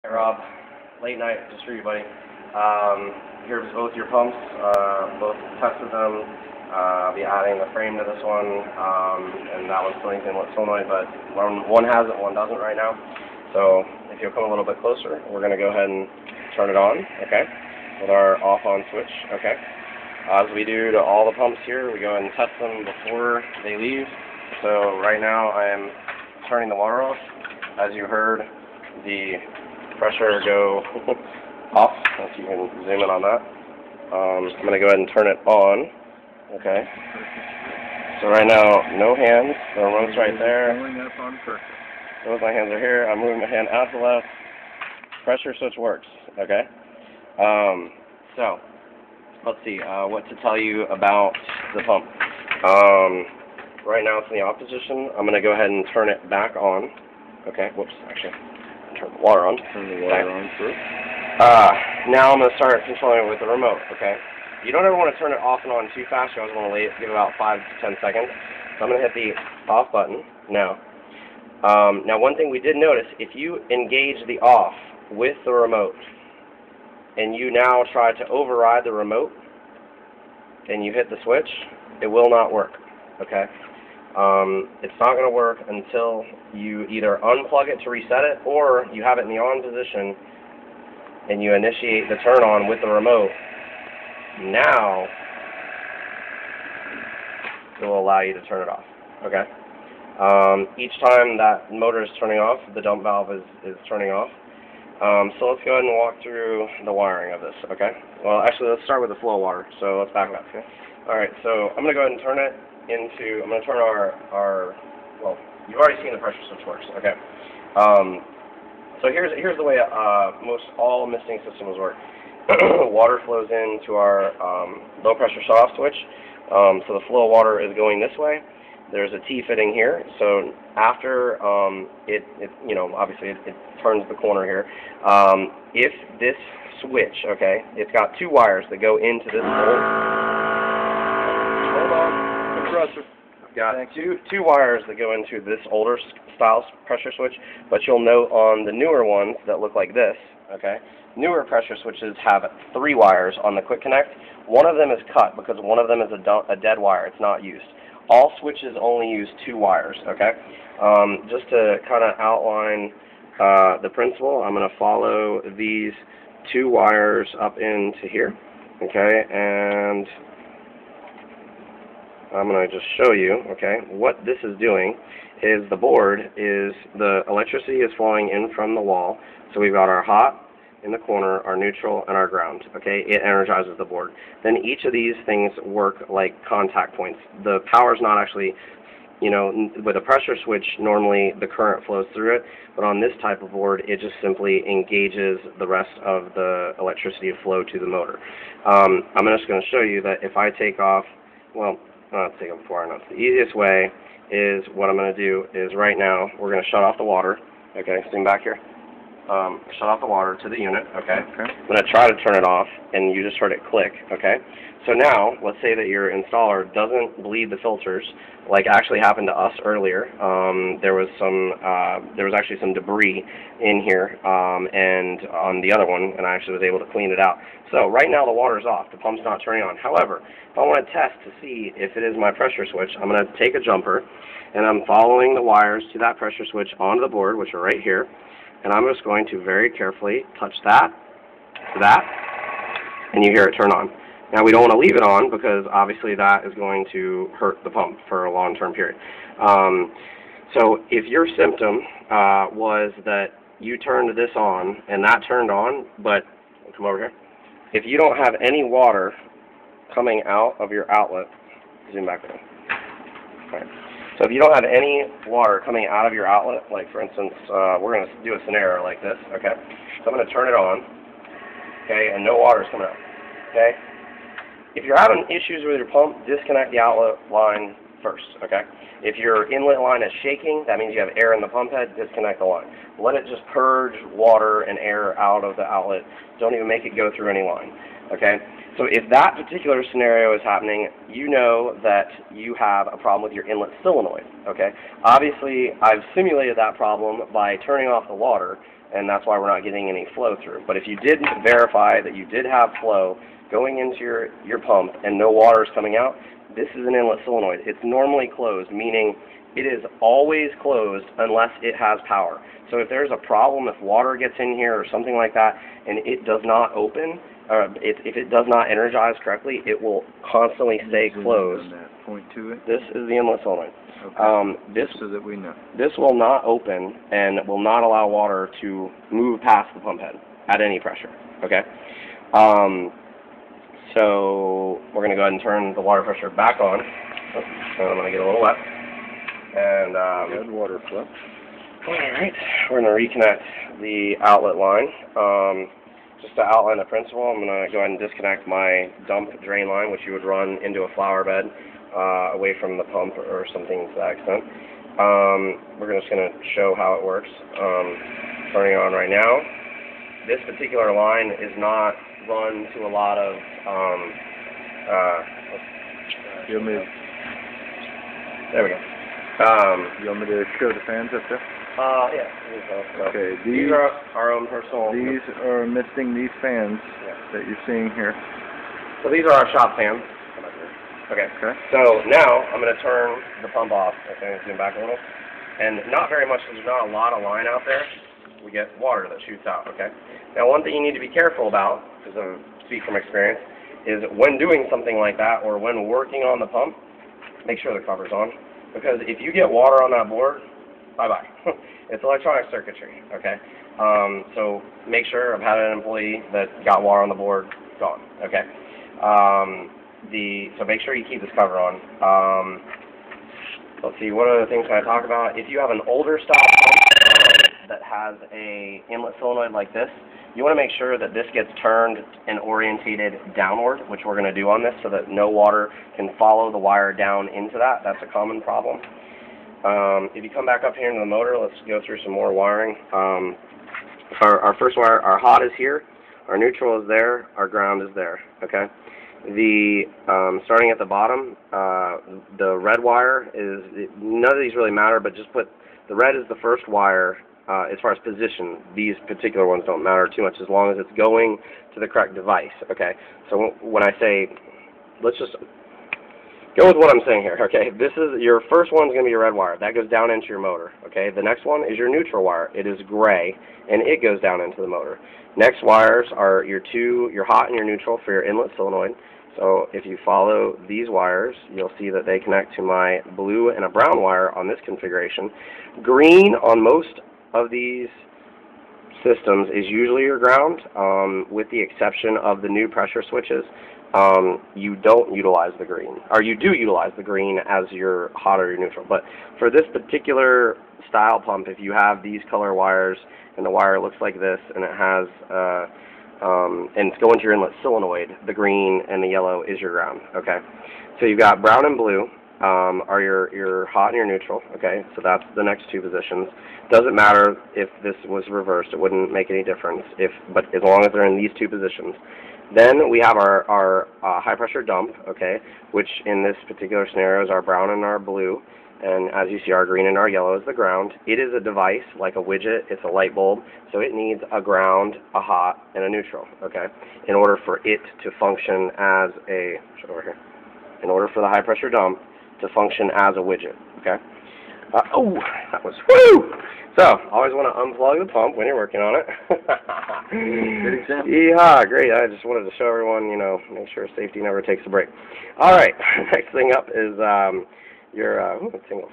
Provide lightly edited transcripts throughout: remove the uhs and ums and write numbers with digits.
Hey Rob, late night just for you, buddy. Here's both your pumps. Both tested them. I'll be adding the frame to this one, and that one's still anything with solenoid, but one has it, one doesn't right now. So if you'll come a little bit closer, we're going to go ahead and turn it on, okay, with our off-on switch, okay. As we do to all the pumps here, we go ahead and test them before they leave. So right now I am turning the water off. As you heard, the pressure go off, if you can zoom in on that. I'm going to go ahead and turn it on, okay. So right now, no hands, the remote's right there. Both my hands are here, I'm moving my hand out to the left, pressure switch works, okay. So, let's see, what to tell you about the pump. Right now it's in the off position. I'm going to go ahead and turn it back on, okay, whoops, actually. Turn the water on. Turn the water on first. Now I'm going to start controlling it with the remote, okay? You don't ever want to turn it off and on too fast. You always want to give it about 5 to 10 seconds. So I'm going to hit the off button now. Now one thing we did notice, if you engage the off with the remote and you now try to override the remote and you hit the switch, it will not work, okay? It's not going to work until you either unplug it to reset it or you have it in the on position and you initiate the turn on with the remote. Now it will allow you to turn it off, okay? Each time that motor is turning off, the dump valve is turning off. So let's go ahead and walk through the wiring of this, okay? Well, actually, let's start with the flow of water, so let's back up. Okay? Alright, so I'm going to go ahead and turn it into, I'm going to turn our, well, you've already seen the pressure switch works, okay. So here's the way most all misting systems work. Water flows into our low pressure shut-off switch, so the flow of water is going this way. There's a T-fitting here, so after it you know, obviously it turns the corner here. If this switch, okay, it's got two wires that go into this hole. Hold on. Got two wires that go into this older style pressure switch, but you'll note on the newer ones that look like this, okay, newer pressure switches have 3 wires on the quick connect. One of them is cut because one of them is a dead wire. It's not used. All switches only use 2 wires, okay. Just to kind of outline the principle, I'm going to follow these 2 wires up into here, okay, and I'm going to just show you, okay, what this is doing is the board is, the electricity is flowing in from the wall, so we've got our hot in the corner, our neutral, and our ground, okay, it energizes the board. Then each of these things work like contact points. The power's not actually, you know, with a pressure switch, normally the current flows through it, but on this type of board, it just simply engages the rest of the electricity flow to the motor. I'm just going to show you that if I take off, well, let's take it before I know. The easiest way is what I'm going to do is right now we're going to shut off the water. Okay, zoom back here. Shut off the water to the unit. Okay. I'm going to try to turn it off, and you just heard it click. Okay. So now, let's say that your installer doesn't bleed the filters, like actually happened to us earlier. There was actually some debris in here, and on the other one, and I actually was able to clean it out. So right now the water's off, the pump's not turning on. However, if I want to test to see if it is my pressure switch, I'm going to take a jumper, and I'm following the wires to that pressure switch onto the board, which are right here, and I'm just going to very carefully touch that, and you hear it turn on. Now, we don't want to leave it on because obviously that is going to hurt the pump for a long-term period. So if your symptom was that you turned this on and that turned on, but, come over here, if you don't have any water coming out of your outlet, zoom back there. Right. So if you don't have any water coming out of your outlet, like for instance, we're going to do a scenario like this, okay? So I'm going to turn it on, okay, and no water is coming out, okay? If you're having issues with your pump, disconnect the outlet line first, okay? If your inlet line is shaking, that means you have air in the pump head, disconnect the line. Let it just purge water and air out of the outlet. Don't even make it go through any line, okay? So if that particular scenario is happening, you know that you have a problem with your inlet solenoid, okay? Obviously, I've simulated that problem by turning off the water and that's why we're not getting any flow through. But if you did verify that you did have flow going into your pump and no water is coming out, this is an inlet solenoid. It's normally closed, meaning it is always closed unless it has power. So if there's a problem, if water gets in here or something like that, and it does not open, if it does not energize correctly, it will constantly stay closed. Point to it. This is the inlet solenoid. Okay. This so that we know. This will not open and will not allow water to move past the pump head at any pressure. Okay. So we're going to go ahead and turn the water pressure back on. So I'm going to get a little wet. And good water flow. Alright, we're going to reconnect the outlet line. Just to outline the principle, I'm going to go ahead and disconnect my dump drain line, which you would run into a flower bed away from the pump or something to that extent. We're just going to show how it works. Turning it on right now. This particular line is not run to a lot of there we go. You want me to show the fans up there? Yeah. So okay, these are our own personal. These are missing these fans that you're seeing here. So these are our shop fans. Okay. So now I'm going to turn the pump off. Okay, zoom back a little. And not very much, there's not a lot of line out there. We get water that shoots out, okay? Now one thing you need to be careful about, because I speak from experience, is when doing something like that or when working on the pump, make sure the cover's on. Because if you get water on that board, bye-bye. It's electronic circuitry, okay? So make sure, I've had an employee that got water on the board, gone, okay? So make sure you keep this cover on. Let's see, what other things can I talk about? If you have an older style pump that has a inlet solenoid like this, you want to make sure that this gets turned and orientated downward, which we're going to do on this, so that no water can follow the wire down into that. That's a common problem. If you come back up here into the motor, let's go through some more wiring. Our first wire, our hot is here, our neutral is there, our ground is there, okay? Starting at the bottom, the red wire is, none of these really matter, but just put, the red is the first wire. As far as position, these particular ones don't matter too much as long as it's going to the correct device, okay? So when I say, let's just go with what I'm saying here, okay? This is, your first one's going to be your red wire. That goes down into your motor, okay? The next one is your neutral wire. It is gray, and it goes down into the motor. Next wires are your hot and your neutral for your inlet solenoid. So if you follow these wires, you'll see that they connect to my blue and a brown wire on this configuration. Green on most of these systems is usually your ground, with the exception of the new pressure switches. You don't utilize the green, or you do utilize the green as your hot or your neutral. But for this particular style pump, if you have these color wires and the wire looks like this and it has and it's going to your inlet solenoid, the green and the yellow is your ground, okay? So you've got brown and blue are your hot and your neutral, okay? So that's the next two positions. Doesn't matter if this was reversed, it wouldn't make any difference, but as long as they're in these two positions. Then we have our high pressure dump, okay, which in this particular scenario is our brown and our blue. And as you see, our green and our yellow is the ground. It is a device, like a widget. It's a light bulb, so it needs a ground, a hot, and a neutral, okay, in order for it to function as a, in order for the high pressure dump to function as a widget, okay. Oh, that was, woo! So, always want to unplug the pump when you're working on it. Good example. Yeah, great. I just wanted to show everyone, make sure safety never takes a break. All right, next thing up is your singles.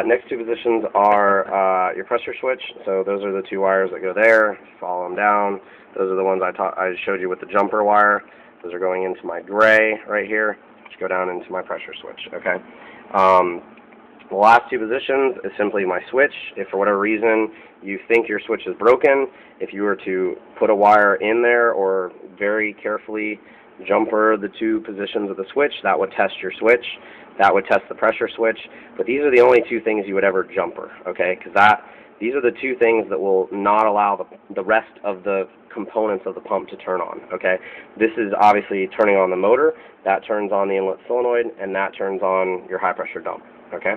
Next two positions are your pressure switch. So those are the two wires that go there. Follow them down. Those are the ones I showed you with the jumper wire. Those are going into my gray right here, which go down into my pressure switch. Okay. The last two positions is simply my switch. If for whatever reason you think your switch is broken, if you were to put a wire in there or very carefully jumper the two positions of the switch, that would test your switch. That would test the pressure switch. But these are the only two things you would ever jumper, okay? Because these are the two things that will not allow the rest of the components of the pump to turn on, okay? This is obviously turning on the motor, that turns on the inlet solenoid, and that turns on your high pressure dump, okay?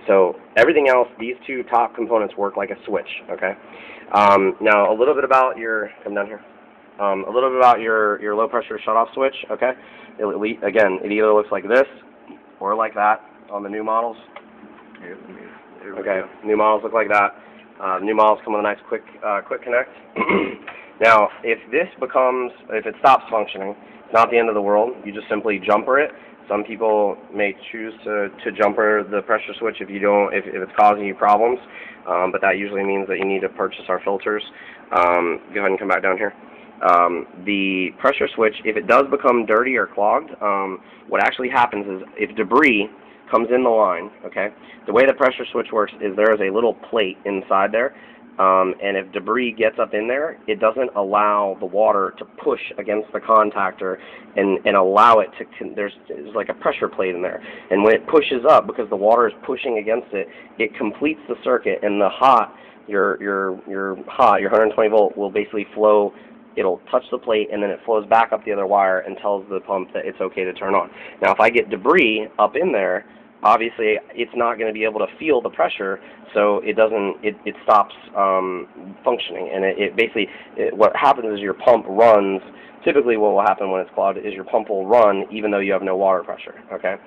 So everything else, these two top components work like a switch, okay? Now a little bit about your, come down here. A little bit about your low pressure shutoff switch, okay? Again, it either looks like this or like that on the new models. Okay, new models look like that. New models come with a nice quick connect. Now, if it stops functioning, it's not the end of the world. You just simply jumper it. Some people may choose to jumper the pressure switch if it's causing you problems, but that usually means that you need to purchase our filters. Go ahead and come back down here. The pressure switch, if it does become dirty or clogged, what actually happens is if debris comes in the line, okay, the way the pressure switch works is there is a little plate inside there, and if debris gets up in there, it doesn't allow the water to push against the contactor and allow it to, there's like a pressure plate in there, and when it pushes up, because the water is pushing against it, it completes the circuit, and the hot, your 120 volt will basically flow. It'll touch the plate, and then it flows back up the other wire and tells the pump that it's okay to turn on. Now, if I get debris up in there, obviously it's not going to be able to feel the pressure, so it stops functioning. And it basically, what happens is your pump runs. Typically what will happen when it's clogged is your pump will run even though you have no water pressure, okay?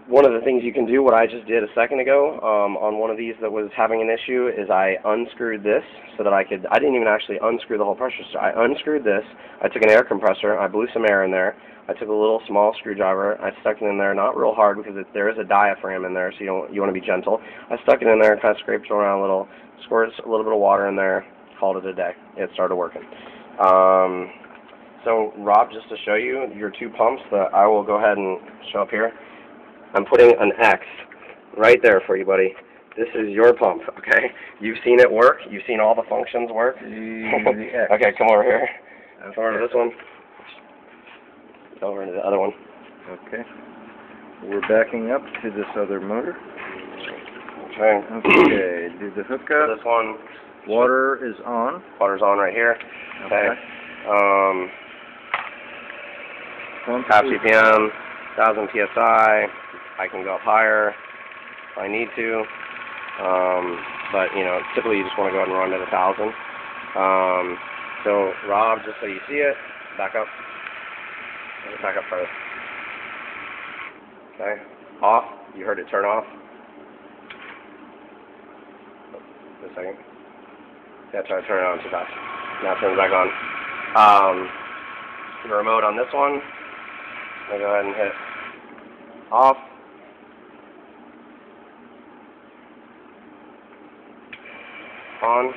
One of the things you can do, what I just did a second ago on one of these that was having an issue, is I unscrewed this so that I didn't even actually unscrew the whole pressure. So I unscrewed this, I took an air compressor, I blew some air in there, I took a little small screwdriver, I stuck it in there, not real hard because there is a diaphragm in there, so you want to be gentle. I stuck it in there and kind of scraped it around a little, squirted a little bit of water in there, called it a day. It started working. So Rob, just to show you your two pumps that I will go ahead and show up here, I'm putting an X right there for you, buddy. This is your pump, okay? You've seen it work. You've seen all the functions work. Okay, come over here. Come over to this one. Go over to the other one. Okay. We're backing up to this other motor. Okay. Okay, do the hookup. This one. Water is on. Water's on right here. Okay. Half CPM, 1,000 PSI. I can go up higher if I need to, but typically you just want to go ahead and run at 1,000. So Rob, just so you see it, back up further. Okay, off. You heard it turn off. Just a second. Yeah, try to turn it on too fast. Now turn it back on. The remote on this one. I'll go ahead and hit off. On.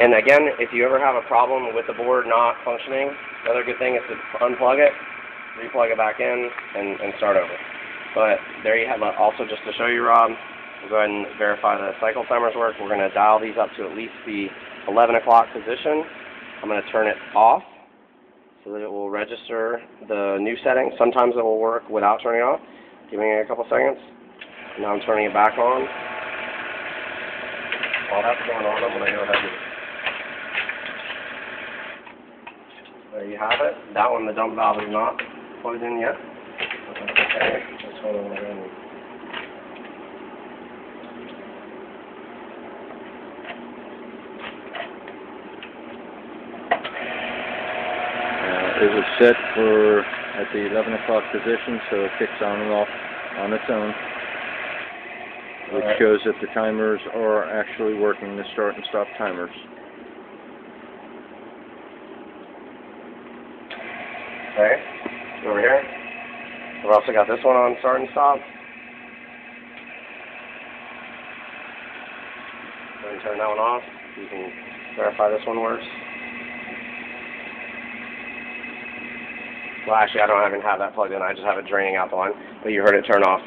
And again, if you ever have a problem with the board not functioning, another good thing is to unplug it, replug it back in, and start over. But there you have it. Also, just to show you, Rob, we'll go ahead and verify the cycle timers work. We're going to dial these up to at least the 11 o'clock position. I'm going to turn it off so that it will register the new setting. Sometimes it will work without turning it off. Give me a couple seconds. Now I'm turning it back on. While that's going on, I'm going to go ahead and... There you have it. That one, the dump valve is not plugged in yet. Okay. This one I'm going to go ahead and... It was set for at the 11 o'clock position, so it kicks on and off on its own, which shows that the timers are actually working, the start and stop timers. Okay, over here. We've also got this one on start and stop. Go ahead and turn that one off. You can verify this one works. Well, actually, I don't even have that plugged in. I just have it draining out the line. But you heard it turn off.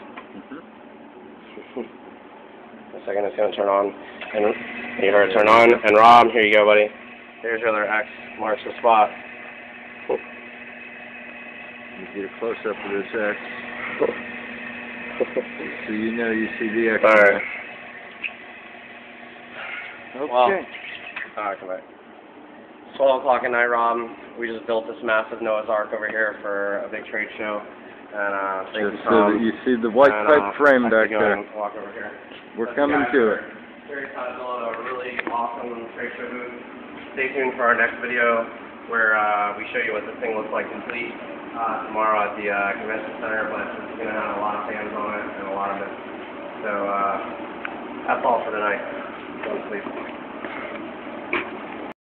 A second, it's going to turn on. And you heard it turn on. And Rob, here you go, buddy. Here's your other X. Marks the spot. You get a close-up of this X. So you know you see the X. All right. Okay. Well, all right, come back. 12 o'clock at night, Rob. We just built this massive Noah's Ark over here for a big trade show. And thank you, Just so Tom. that you see the white pipe frame back go there. and walk over here. We're coming to it. Very excited to build a really awesome trade show booth. Stay tuned for our next video where we show you what this thing looks like complete tomorrow at the convention center, but it's going to have a lot of fans on it and a lot of it. So that's all for tonight. Don't sleep.